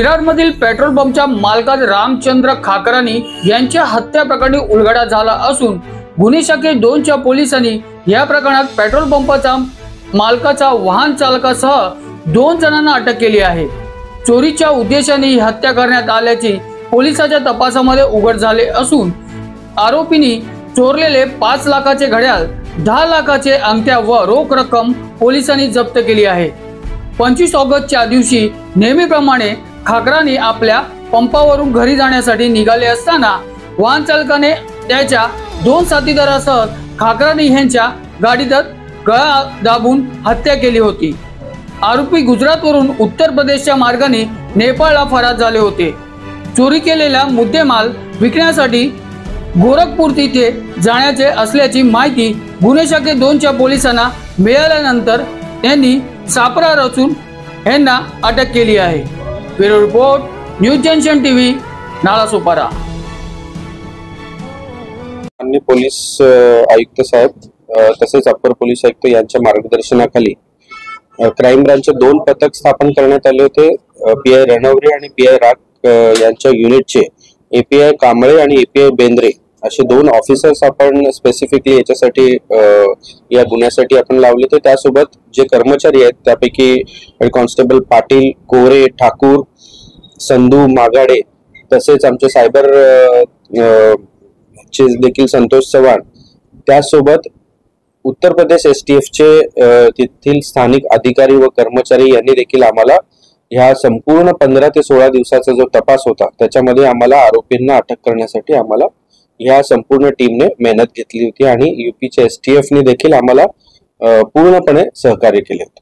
विरारमधील petrol पंपच्या मालकात Ramchandra खाकरानी यांच्या हत्या प्रकरणी उलगडा झाला असून गुन्हे शाखे 2च्या पोलिसांनी या प्रकरणात पेट्रोल पंपाचा मालकाचा वाहन चालकासह 2 जणांना अटक केली आहे। चोरीच्या उद्देशाने ही हत्या करण्यात आल्याचे पोलिसांच्या तपासामध्ये उघड झाले असून आरोपींनी चोरलेले 5 लाखाचे घड्याळ, 10 लाखाचे अंगठ्या व रोख रक्कम पोलिसांनी जप्त केली आहे। 25 ऑगस्टच्या दिवशी नेहमीप्रमाणे खाकरानी आपल्या पंपावरून घरी जाण्यासाठी निघाले असताना वाहन चालकाने त्याच्या 2 साथीदारासह खाकरानी यांच्या गाडीत गळा दाबून हत्या केली होती। आरोपी गुजरातवरून उत्तर प्रदेशच्या मार्गाने नेपाळला फरार झाले होते। चोरी केलेला मुद्देमाल विकण्यासाठी गोरखपूर तिथे जाण्याचे असल्याची माहिती गुन्हे शाखे 2च्या पोलिसांना मिळाल्यानंतर त्यांनी सापळा रचून यांना अटक केली आहे। Bureau report, news junction TV, Nalasopara. अन्य पोलीस आयुक्त साहेब तसेच अप्पर पोलीस आयुक्त यांच्या मार्गदर्शनाखाली क्राइम ब्रांचचे 2 पथक स्थापन करण्यात आले होते। पीआय रणवरे आणि पीआय राग यांच्या युनिटचे एपीआय कांबळे आणि एपीआय बेंद्रे असे 2 ऑफिसर्स आपण स्पेसिफिकली याच्यासाठी या गुन्ह्यासाठी आपण लावले होते। त्यासोबत जे कर्मचारी आहेत त्यापैकी हेड कॉन्स्टेबल पाटील, कोरे, ठाकूर, संधू, मागाडे तसेच आमचे सायबर चे देखील संतोष चव्हाण, त्यासोबत उत्तर प्रदेश एसटीएफचे तिथील स्थानिक अधिकारी व कर्मचारी यांनी देखील आम्हाला ह्या संपूर्ण 15 ते 16 दिवसाचा जो तपास होता त्याच्यामध्ये आम्हाला आरोपींना अटक करण्यासाठी आम्हाला ह्या संपूर्ण टीमने मेहनत घेतली होती आणि यूपीच्या एसटीएफने देखील आम्हाला पूर्णपणे सहकार्य केले होते।